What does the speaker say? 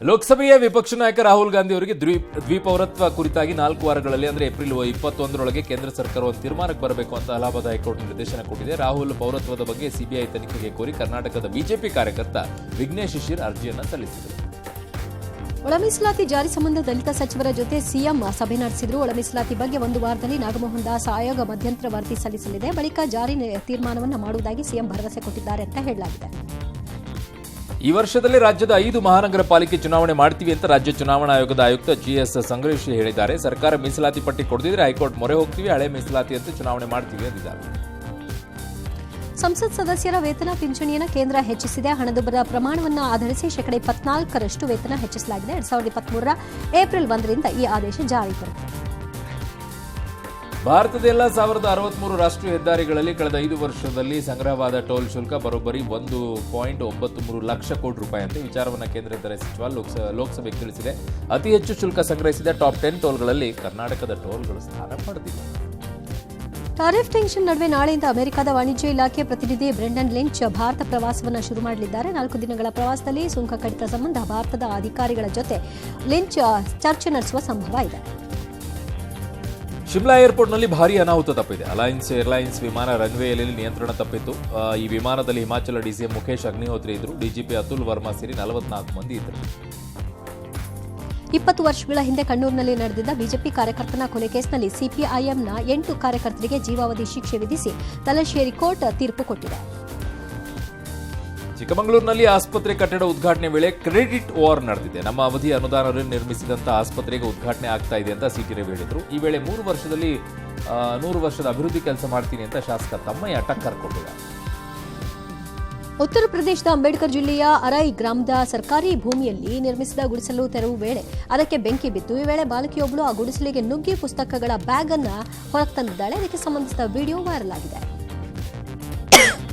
ಲೋಕಸಭೆಯ ವಿಪಕ್ಷ ನಾಯಕ ರಾಹುಲ್ ಗಾಂಧಿ ಅವರಿಗೆ ದ್ವಿಪೌರತ್ವ ಕುರಿತಾಗಿ 4 ವಾರಗಳಲ್ಲಿ ಅಂದರೆ ಏಪ್ರಿಲ್ 21ರೊಳಗೆ ಕೇಂದ್ರ ಸರ್ಕಾರ ಒಂದು ತೀರ್ಮಾನಕ್ಕೆ ಬರಬೇಕು ಅಂತ ಅಲಹಾಬಾದ್ ಹೈಕೋರ್ಟ್ ನಿರ್ದೇಶನ ಕೊಟ್ಟಿದೆ. ರಾಹುಲ್ ಪೌರತ್ವದ ಬಗ್ಗೆ ಸಿಬಿಐ ತನಿಖೆಗೆ ಕೋರಿ ಕರ್ನಾಟಕದ ಬಿಜೆಪಿ ಕಾರ್ಯಕರ್ತ ವಿಘ್ನೇಶ್ ಶಿಶಿರ್ ಅರ್ಜಿಯನ್ನು ಸಲ್ಲಿಸಿದರು. ಒಳ ಮೀಸಲಾತಿ ಜಾರಿ ಸಂಬಂಧ ದಲಿತ ಸಚಿವರ ಜೊತೆ ಸಿಎಂ ಸಭೆ ನಡೆಸಿದರು. ಒಳ ಮೀಸಲಾತಿ ಬಗ್ಗೆ 1 ವಾರದಲ್ಲಿ ನಾಗಮೋಹನ್ ದಾಸ್ ಆಯೋಗ ಮಧ್ಯಂತರ ವರದಿ ಸಲ್ಲಿಸಲಿದೆ. ಬಳಿಕ ಜಾರಿ ತೀರ್ಮಾನವನ್ನು ಮಾಡುವುದಾಗಿ ಸಿಎಂ ಭರವಸೆ ಕೊಟ್ಟಿದ್ದಾರೆ ಅಂತ ಹೇಳಲಾಗಿದೆ. ಈ ವರ್ಷದಲ್ಲಿ ರಾಜ್ಯದ 5 ಮಹಾನಗರ ಪಾಲಿಕೆ ಚುನಾವಣೆ ಮಾಡ್ತೀವಿ ಅಂತ ರಾಜ್ಯ ಚುನಾವಣಾ ಆಯೋಗದ ಆಯುಕ್ತ ಜಿಎಸ್ ಸಂಗ್ರೇಶ್ ಹೇಳಿದ್ದಾರೆ. ಸರ್ಕಾರ ಮೀಸಲಾತಿ ಪಟ್ಟಿ ಕೊಡದಿದ್ರೆ ಹೈಕೋರ್ಟ್ ಮೊರೆ ಹೋಗ್ತೀವಿ, ಹಳೆ ಮೀಸಲಾತಿ ಅಂತ ಚುನಾವಣೆ ಮಾಡ್ತೀವಿ ಎಂದಿದ್ದಾರೆ. ಸಂಸತ್ ಸದಸ್ಯರ ವೇತನ ಪಿಂಚಣಿಯನ್ನು ಕೇಂದ್ರ ಹೆಚ್ಚಿಸಿದೆ. ಹಣದುಬ್ಬರ ಪ್ರಮಾಣವನ್ನು ಆಧರಿಸಿ 24% ವೇತನ ಹೆಚ್ಚಿಸಲಾಗಿದೆ. 2023ರ ಏಪ್ರಿಲ್ 1ರಿಂದ ಈ ಆದೇಶ ಜಾರಿ ಬರುತ್ತೆ. ಭಾರತದ ಎಲ್ಲ 1063 ರಾಷ್ಟ್ರೀಯ ಹೆದ್ದಾರಿಗಳಲ್ಲಿ ಕಳೆದ 5 ವರ್ಷದಲ್ಲಿ ಸಂಗ್ರಹವಾದ ಟೋಲ್ ಶುಲ್ಕ ಬರೋಬ್ಬರಿ 1.93 ಲಕ್ಷ ಕೋಟಿ ರೂಪಾಯಿ ಅಂತ ವಿಚಾರವನ್ನು ಕೇಂದ್ರ ಹೆದ್ದಾರಿ ಸಚಿವ ಲೋಕಸಭೆಗೆ ತಿಳಿಸಿದೆ. ಅತಿ ಹೆಚ್ಚು ಶುಲ್ಕ ಸಂಗ್ರಹಿಸಿದ ಟಾಪ್ 10 ಟೋಲ್ಗಳಲ್ಲಿ ಕರ್ನಾಟಕದ ಟೋಲ್ಗಳು ಸ್ಥಾನ ಪಡೆದಿವೆ. ಟಾರಿಫ್ ಟೆನ್ಷನ್ ನಡುವೆ ನಾಳೆಯಿಂದ ಅಮೆರಿಕದ ವಾಣಿಜ್ಯ ಇಲಾಖೆ ಪ್ರತಿನಿಧಿ ಬ್ರೆಂಡನ್ ಲಿಂಚ್ ಭಾರತ ಪ್ರವಾಸವನ್ನು ಶುರು ಮಾಡಲಿದ್ದಾರೆ. 4 ದಿನಗಳ ಪ್ರವಾಸದಲ್ಲಿ ಸುಂಕ ಕಡಿತ ಸಂಬಂಧ ಭಾರತದ ಅಧಿಕಾರಿಗಳ ಜೊತೆ ಲಿಂಚ್ ಚರ್ಚೆ ನಡೆಸುವ ಸಂಭವ ಇದೆ. ಶಿಮ್ಲಾ ಏರ್ಪೋರ್ಟ್ನಲ್ಲಿ ಭಾರೀ ಅನಾಹುತ ತಪ್ಪಿದೆ. ಅಲಯನ್ಸ್ ಏರ್ಲೈನ್ಸ್ ವಿಮಾನ ರನ್ವೇಯಲ್ಲಿ ನಿಯಂತ್ರಣ ತಪ್ಪಿತ್ತು. ಈ ವಿಮಾನದಲ್ಲಿ ಹಿಮಾಚಲ ಡಿಸಿಎಂ ಮುಖೇಶ್ ಅಗ್ನಿಹೋತ್ರಿ ಇದ್ದರು. ಡಿಜಿಪಿ ಅತುಲ್ ವರ್ಮಾ ಸೇರಿ 44 ಮಂದಿ ಇದ್ದರು. 20 ವರ್ಷಗಳ ಹಿಂದೆ ಕಣ್ಣೂರಿನಲ್ಲಿ ನಡೆದಿದ್ದ ಬಿಜೆಪಿ ಕಾರ್ಯಕರ್ತನ ಕೊಲೆ ಕೇಸ್ನಲ್ಲಿ ಸಿಪಿಐಎಂನ 8 ಕಾರ್ಯಕರ್ತರಿಗೆ ಜೀವಾವಧಿ ಶಿಕ್ಷೆ ವಿಧಿಸಿ ತಲಶೇರಿ ಕೋರ್ಟ್ ತೀರ್ಪು ಕೊಟ್ಟಿದೆ. ಚಿಕ್ಕಮಗಳೂರಿನಲ್ಲಿ ಆಸ್ಪತ್ರೆ ಕಟ್ಟಡ ಉದ್ಘಾಟನೆ ವೇಳೆ ಕ್ರೆಡಿಟ್ ವಾರ್ ನಡೆದಿದೆ. ನಮ್ಮ ಅವಧಿ ಅನುದಾನದಲ್ಲಿ ನಿರ್ಮಿಸಿದಂತಹ ಆಸ್ಪತ್ರೆಗೆ ಉದ್ಘಾಟನೆ ಆಗ್ತಾ ಇದೆ ಅಂತ ಸಿಟಿ ರವಿ ಹೇಳಿದರು. ಈ ವೇಳೆ 3 ವರ್ಷದಲ್ಲಿ 100 ವರ್ಷದ ಅಭಿವೃದ್ಧಿ ಕೆಲಸ ಮಾಡ್ತೀನಿ ಅಂತ ಶಾಸಕ ತಮ್ಮಯ್ಯ ಟಕ್ಕರ್ ಕೊಟ್ಟಿದ್ದಾರೆ. ಉತ್ತರ ಪ್ರದೇಶದ ಅಂಬೇಡ್ಕರ್ ಜಿಲ್ಲೆಯ ಅರೈ ಗ್ರಾಮದ ಸರ್ಕಾರಿ ಭೂಮಿಯಲ್ಲಿ ನಿರ್ಮಿಸಿದ ಗುಡಿಸಲು ತೆರವು ವೇಳೆ ಅದಕ್ಕೆ ಬೆಂಕಿ ಬಿದ್ದು. ಈ ವೇಳೆ ಬಾಲಕಿಯೊಬ್ಬಳು ಆ ಗುಡಿಸಲಿಗೆ ನುಗ್ಗಿ ಪುಸ್ತಕಗಳ ಬ್ಯಾಗ್ ಅನ್ನು ಹೊರಗೆ ತಂದಿದ್ದಾಳೆ. ಇದಕ್ಕೆ ಸಂಬಂಧಿಸಿದ ವಿಡಿಯೋ ವೈರಲ್ ಆಗಿದೆ.